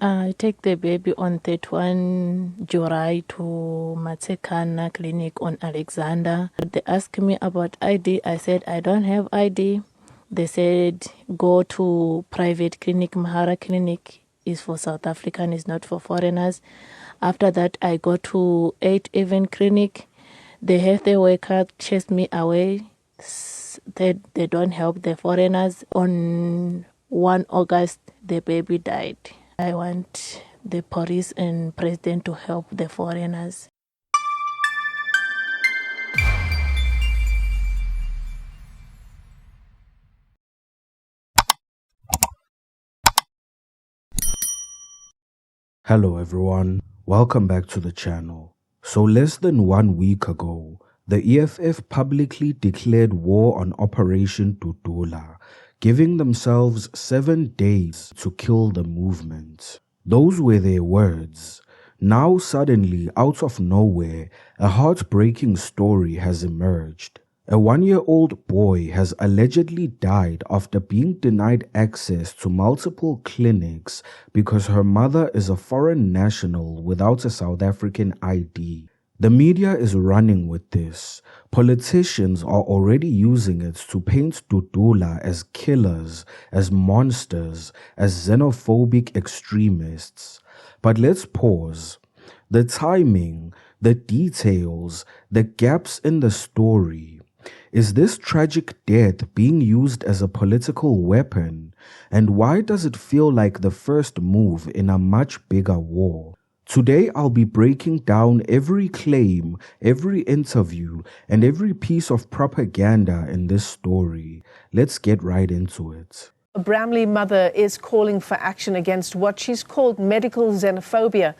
I take the baby on 31 July to Matsekana Clinic on Alexander. They asked me about ID. I said, I don't have ID. They said, go to private clinic. Mahara Clinic is for South African, is not for foreigners. After that, I go to 8 Even Clinic. They have their worker chase me away. They don't help the foreigners. On 1 August, the baby died. I want the police and president to help the foreigners. Hello everyone, welcome back to the channel. So less than 1 week ago, the EFF publicly declared war on Operation Dudula, giving themselves 7 days to kill the movement. Those were their words. Now suddenly, out of nowhere, a heartbreaking story has emerged. A 1-year-old boy has allegedly died after being denied access to multiple clinics because her mother is a foreign national without a South African ID. The media is running with this. Politicians are already using it to paint Dudula as killers, as monsters, as xenophobic extremists. But let's pause. The timing, the details, the gaps in the story. Is this tragic death being used as a political weapon? And why does it feel like the first move in a much bigger war? Today I'll be breaking down every claim, every interview, and every piece of propaganda in this story. Let's get right into it. A Bramley mother is calling for action against what she's called medical xenophobia.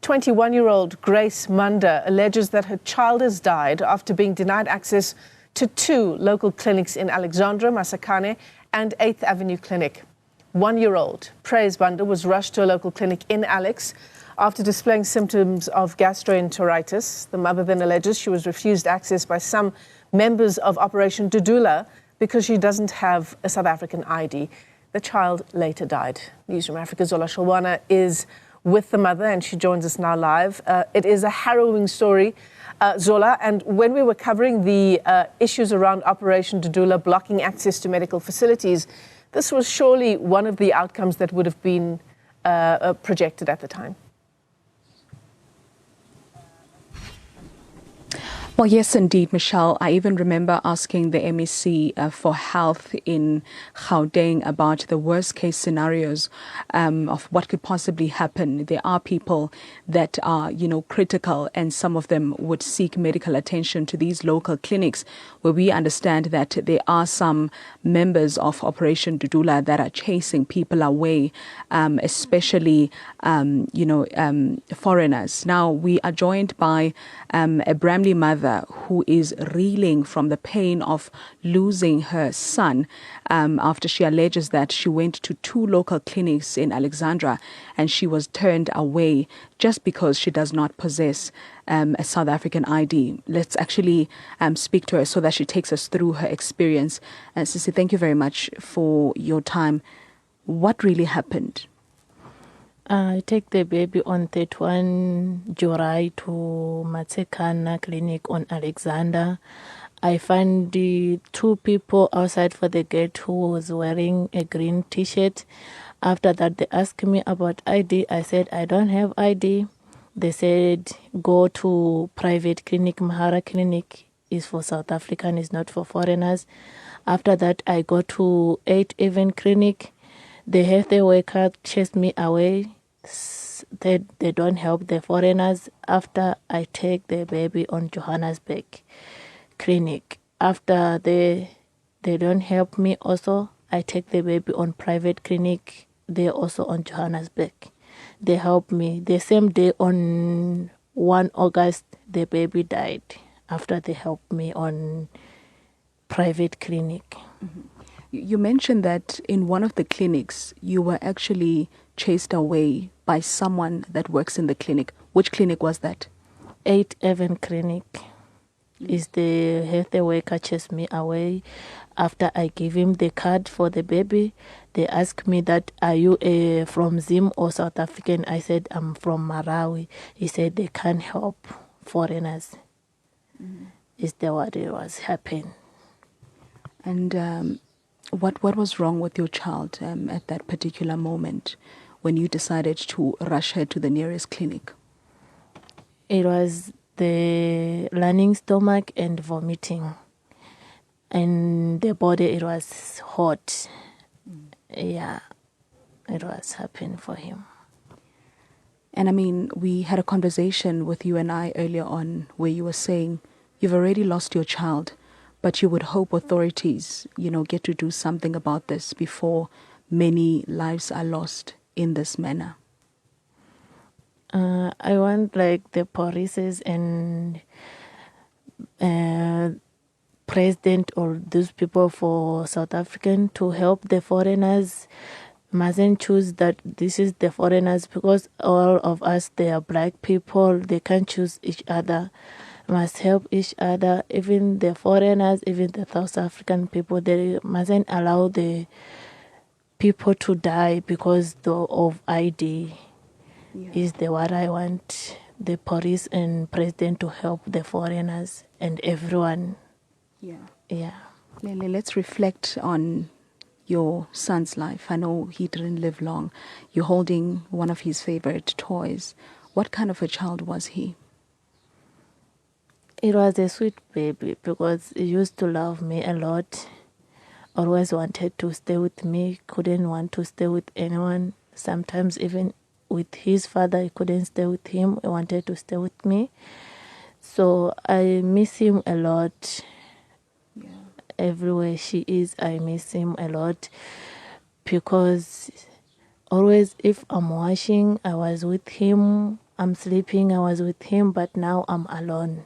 21-year-old Praise Mander alleges that her child has died after being denied access to 2 local clinics in Alexandra, Masakane, and 8th Avenue Clinic. 1-year-old Praise Mander was rushed to a local clinic in Alex after displaying symptoms of gastroenteritis. The mother then alleges she was refused access by some members of Operation Dudula because she doesn't have a South African ID. The child later died. Newsroom Africa's Zola Shalwana is with the mother, and she joins us now live. It is a harrowing story, Zola, and when we were covering the issues around Operation Dudula blocking access to medical facilities, this was surely one of the outcomes that would have been projected at the time. Well, yes, indeed, Michelle. I even remember asking the MEC for health in Gauteng about the worst-case scenarios of what could possibly happen. There are people that are, critical, and some of them would seek medical attention to these local clinics, where we understand that there are some members of Operation Dudula that are chasing people away, especially, foreigners. Now, we are joined by a Bramley mother who is reeling from the pain of losing her son after she alleges that she went to 2 local clinics in Alexandra and she was turned away just because she does not possess a South African ID. Let's actually speak to her so that she takes us through her experience. Sissy, thank you very much for your time. What really happened? I take the baby on 31 July to Matsekana Clinic on Alexander. I find the 2 people outside for the gate who was wearing a green t-shirt. After that, they asked me about ID. I said, I don't have ID. They said, go to private clinic. Mahara Clinic is for South African, is not for foreigners. After that, I go to 8 Even Clinic. They have their worker chase me away. They don't help the foreigners. After I take the baby on Johannesburg Clinic. After they don't help me also, I take the baby on private clinic. They're also on Johannesburg. They help me. The same day on 1 August, the baby died after they helped me on private clinic. Mm-hmm. You mentioned that in one of the clinics, you were actually chased away by someone that works in the clinic. Which clinic was that? 8 Even Clinic. Is the health worker chased me away after I give him the card for the baby. They asked me that, are you from Zim or South African? I said, I'm from Marawi. He said, they can't help foreigners. Is that what it was happening? And what was wrong with your child at that particular moment when you decided to rush her to the nearest clinic? It was the learning stomach and vomiting. And the body, it was hot. Yeah, it was happening for him. And I mean, we had a conversation with you and I earlier on where you were saying you've already lost your child, but you would hope authorities, get to do something about this before many lives are lost in this manner. I want the police and president or those people for South African to help the foreigners. Mustn't choose that this is the foreigners, because all of us, they are black people. They can't choose each other. Must help each other. Even the foreigners, even the South African people, they mustn't allow the people to die because of ID. Is what I want. The police and president to help the foreigners and everyone. Yeah. Lele, let's reflect on your son's life. I know he didn't live long. You're holding one of his favorite toys. What kind of a child was he? It was a sweet baby because he used to love me a lot. Always wanted to stay with me. Couldn't want to stay with anyone. Sometimes even with his father, he couldn't stay with him. He wanted to stay with me. So I miss him a lot. Everywhere she is, I miss him a lot, because always if I'm washing, I was with him. I'm sleeping, I was with him, but now I'm alone.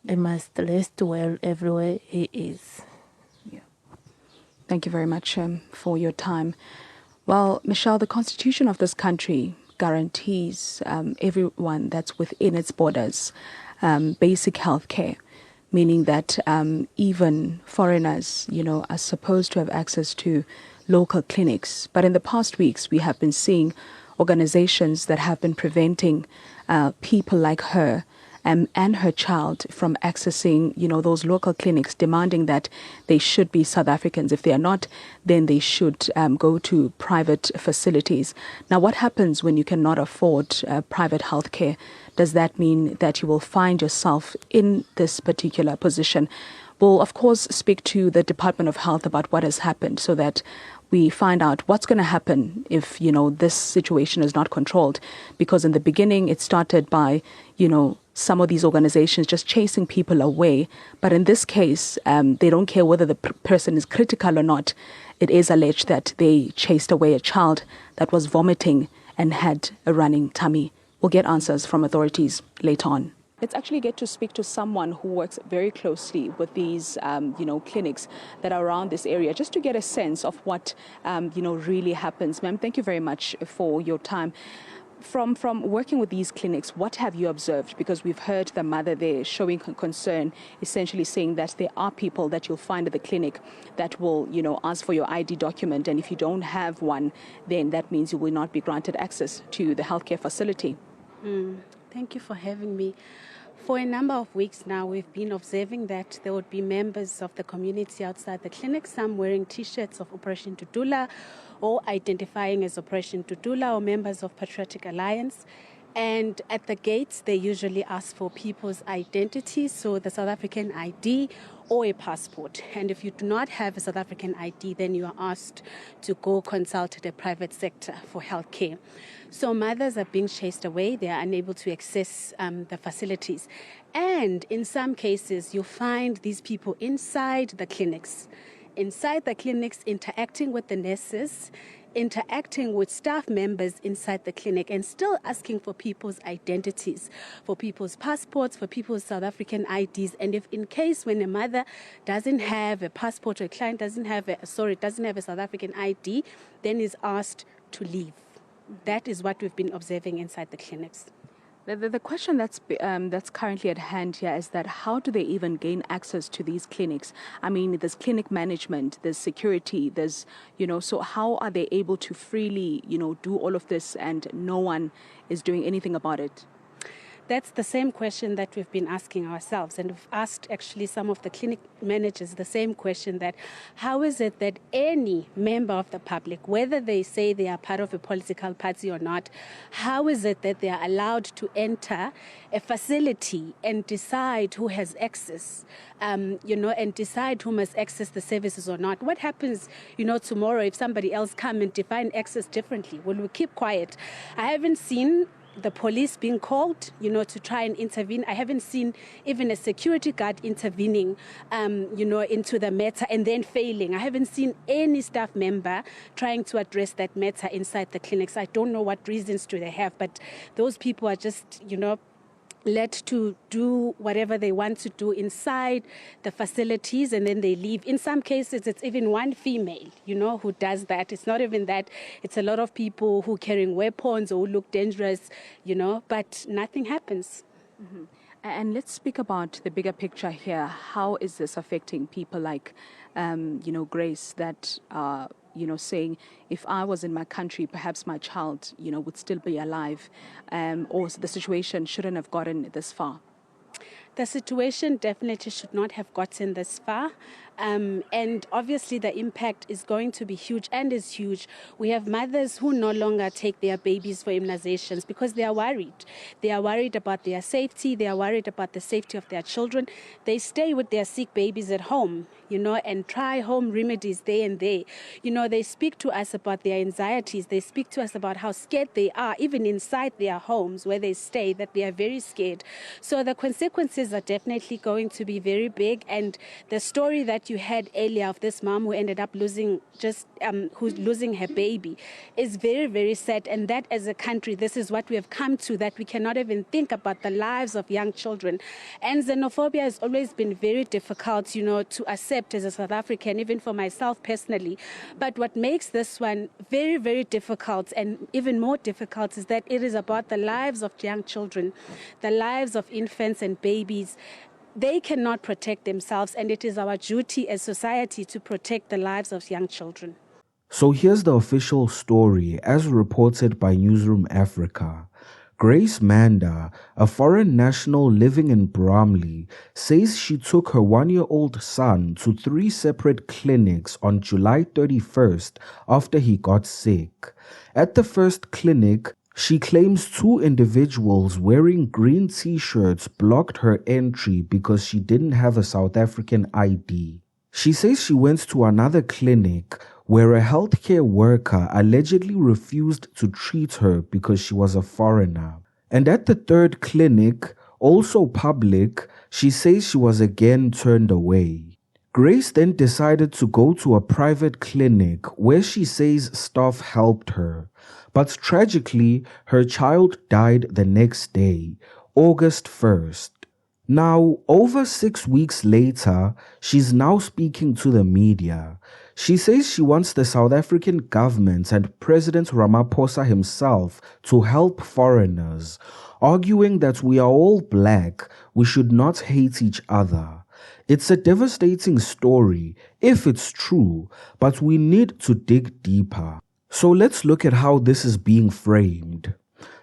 I must rest well everywhere he is. Thank you very much for your time. Well, Michelle, the constitution of this country guarantees everyone that's within its borders basic health care, meaning that even foreigners, are supposed to have access to local clinics. But in the past weeks, we have been seeing organizations that have been preventing people like her and her child from accessing, those local clinics, demanding that they should be South Africans. If they are not, then they should go to private facilities. Now, what happens when you cannot afford private health care? Does that mean that you will find yourself in this particular position? We'll, of course, speak to the Department of Health about what has happened so that we find out what's going to happen if, this situation is not controlled. Because in the beginning, it started by, some of these organizations just chasing people away. But in this case, they don't care whether the person is critical or not. It is alleged that they chased away a child that was vomiting and had a running tummy. We'll get answers from authorities later on. Let's actually get to speak to someone who works very closely with these, clinics that are around this area, just to get a sense of what, really happens. Ma'am, thank you very much for your time. From working with these clinics, what have you observed? Because we've heard the mother there showing concern, essentially saying that there are people that you'll find at the clinic that will, ask for your ID document. And if you don't have one, then that means you will not be granted access to the healthcare facility. Thank you for having me. For a number of weeks now, we've been observing that there would be members of the community outside the clinic, some wearing T-shirts of Operation Dudula or identifying as Operation Dudula or members of Patriotic Alliance. And at the gates, they usually ask for people's identities, so the South African ID or a passport. And if you do not have a South African ID, then you are asked to go consult the private sector for health care. So mothers are being chased away. They are unable to access the facilities. And in some cases, you find these people inside the clinics, interacting with the nurses, interacting with staff members inside the clinic, and still asking for people's identities, for people's passports, for people's South African IDs. And if in case when a mother doesn't have a passport or a client doesn't have a South African ID, then is asked to leave. That is what we've been observing inside the clinics. The question that's currently at hand here is that how do they even gain access to these clinics? I mean, there's clinic management, there's security, there's, so how are they able to freely, do all of this and no one is doing anything about it? That's the same question that we've been asking ourselves. And we've asked actually some of the clinic managers the same question, that how is it that any member of the public, whether they say they are part of a political party or not, how is it that they are allowed to enter a facility and decide who has access, and decide who must access the services or not? What happens, tomorrow if somebody else come and define access differently? Will we keep quiet? I haven't seen the police being called, to try and intervene. I haven't seen even a security guard intervening, into the matter and then failing. I haven't seen any staff member trying to address that matter inside the clinics. I don't know what reasons do they have, but those people are just, led to do whatever they want to do inside the facilities, and then they leave. In some cases, it's even one female, who does that. It's not even that. It's a lot of people who carrying weapons or who look dangerous, but nothing happens. Mm-hmm. And let's speak about the bigger picture here. How is this affecting people like, Grace, that saying, if I was in my country, perhaps my child, would still be alive, or the situation shouldn't have gotten this far? The situation definitely should not have gotten this far. And obviously the impact is going to be huge and is huge. We have mothers who no longer take their babies for immunizations because they are worried. They are worried about their safety. They are worried about the safety of their children. They stay with their sick babies at home, and try home remedies day and day. They speak to us about their anxieties. They speak to us about how scared they are, even inside their homes where they stay, that they are very scared. So the consequences are definitely going to be very big. And the story that you had earlier of this mom who ended up losing who's losing her baby is very, very sad. And that as a country, this is what we have come to, that we cannot even think about the lives of young children. And xenophobia has always been very difficult, to accept as a South African, even for myself personally. But what makes this one very, very difficult, and even more difficult, is that it is about the lives of young children, the lives of infants and babies. They cannot protect themselves, and it is our duty as society to protect the lives of young children. So here's the official story as reported by Newsroom Africa. Praise Mander, a foreign national living in Bromley, says she took her 1-year-old son to 3 separate clinics on July 31st after he got sick. At the first clinic, she claims 2 individuals wearing green t-shirts blocked her entry because she didn't have a South African ID. She says she went to another clinic where a healthcare worker allegedly refused to treat her because she was a foreigner. And at the third clinic, also public, she says she was again turned away. Grace then decided to go to a private clinic where she says staff helped her. But tragically, her child died the next day, August 1st. Now, over 6 weeks later, she's now speaking to the media. She says she wants the South African government and President Ramaphosa himself to help foreigners, arguing that we are all black, we should not hate each other. It's a devastating story, if it's true, but we need to dig deeper. So let's look at how this is being framed.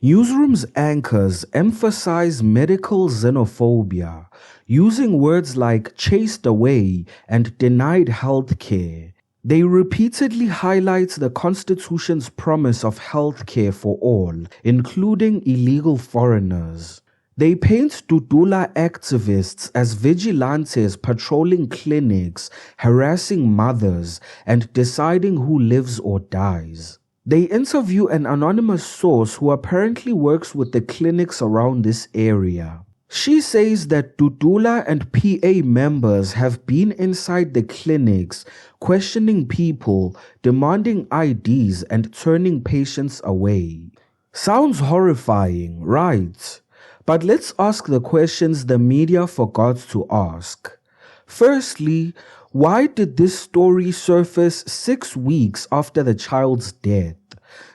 Newsroom's anchors emphasize medical xenophobia, using words like chased away and denied health care. They repeatedly highlight the Constitution's promise of health care for all, including illegal foreigners. They paint Dudula activists as vigilantes patrolling clinics, harassing mothers, and deciding who lives or dies. They interview an anonymous source who apparently works with the clinics around this area. She says that Dudula and PA members have been inside the clinics, questioning people, demanding IDs, and turning patients away. Sounds horrifying, right? But let's ask the questions the media forgot to ask. Firstly, why did this story surface 6 weeks after the child's death?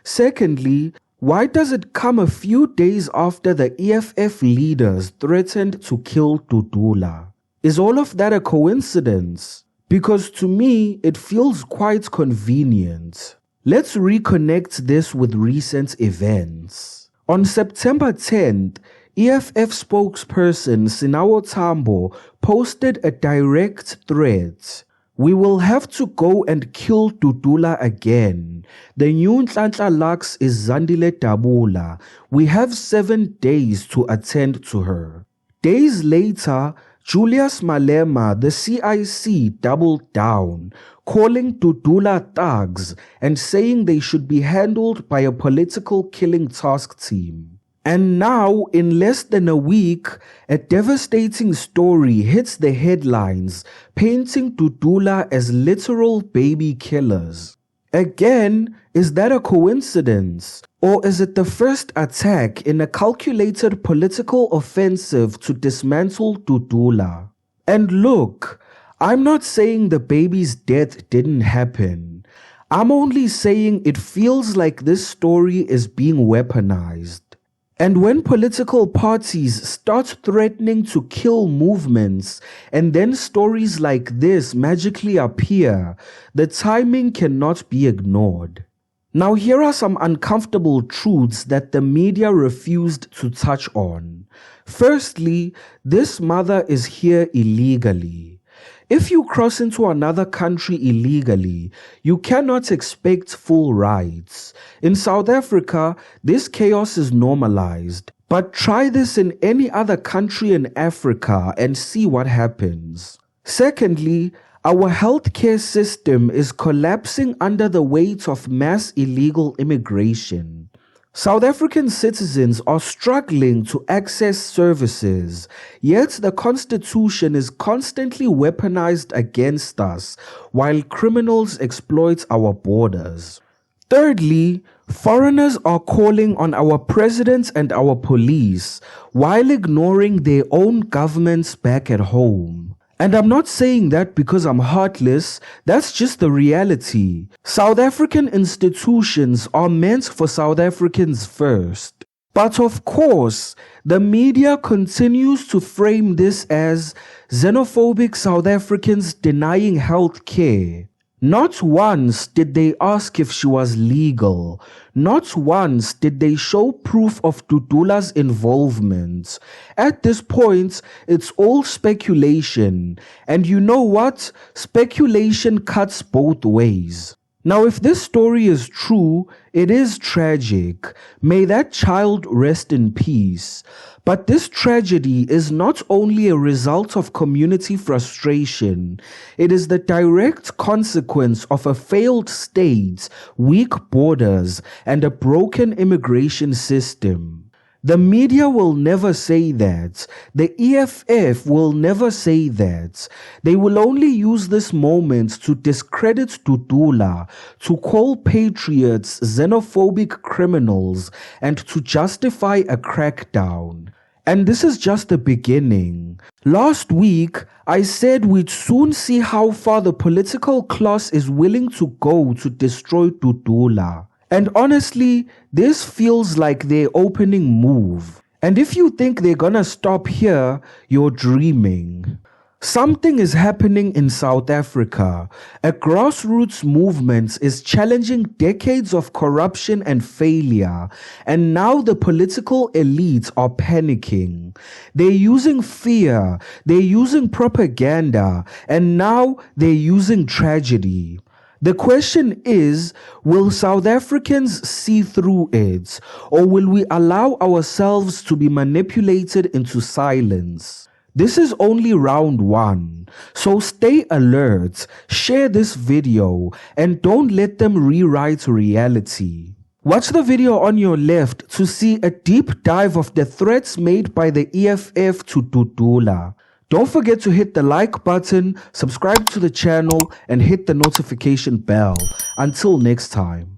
Secondly, Why does it come a few days after the EFF leaders threatened to kill Dudula? Is all of that a coincidence? Because to me, it feels quite convenient. Let's reconnect this with recent events. On September 10th, EFF spokesperson Sinawo Thambo posted a direct threat. "We will have to go and kill Dudula again. The new Nhlanhla Lux is Zandile Dabula. We have 7 days to attend to her." Days later, Julius Malema, the CIC, doubled down, calling Dudula thugs and saying they should be handled by a political killing task team. And now, in less than a week, a devastating story hits the headlines, painting Dudula as literal baby killers. Again, is that a coincidence? Or is it the first attack in a calculated political offensive to dismantle Dudula? And look, I'm not saying the baby's death didn't happen. I'm only saying it feels like this story is being weaponized. And when political parties start threatening to kill movements and then stories like this magically appear, the timing cannot be ignored. Now here are some uncomfortable truths that the media refused to touch on. Firstly, this mother is here illegally. If you cross into another country illegally, you cannot expect full rights. In South Africa, this chaos is normalized. But try this in any other country in Africa and see what happens. Secondly, our healthcare system is collapsing under the weight of mass illegal immigration. South African citizens are struggling to access services, yet the Constitution is constantly weaponized against us while criminals exploit our borders. Thirdly, foreigners are calling on our president and our police while ignoring their own governments back at home. And I'm not saying that because I'm heartless, that's just the reality. South African institutions are meant for South Africans first. But of course, the media continues to frame this as xenophobic South Africans denying health care. Not once did they ask if she was legal. Not once did they show proof of Dudula's involvement. At this point, it's all speculation. And you know what? Speculation cuts both ways. Now, if this story is true, it is tragic. May that child rest in peace. But this tragedy is not only a result of community frustration, it is the direct consequence of a failed state, weak borders, and a broken immigration system. The media will never say that. The EFF will never say that. They will only use this moment to discredit Dudula, to call patriots xenophobic criminals, and to justify a crackdown. And this is just the beginning. Last week, I said we'd soon see how far the political class is willing to go to destroy Dudula. And honestly, this feels like their opening move. And if you think they're gonna stop here, you're dreaming. Something is happening in South Africa. A grassroots movement is challenging decades of corruption and failure, and now the political elites are panicking. They're using fear, they're using propaganda, and now they're using tragedy. The question is, will South Africans see through it, or will we allow ourselves to be manipulated into silence? This is only round 1, so stay alert, share this video, and don't let them rewrite reality. Watch the video on your left to see a deep dive of the threats made by the EFF to Dudula. Don't forget to hit the like button, subscribe to the channel, and hit the notification bell. Until next time.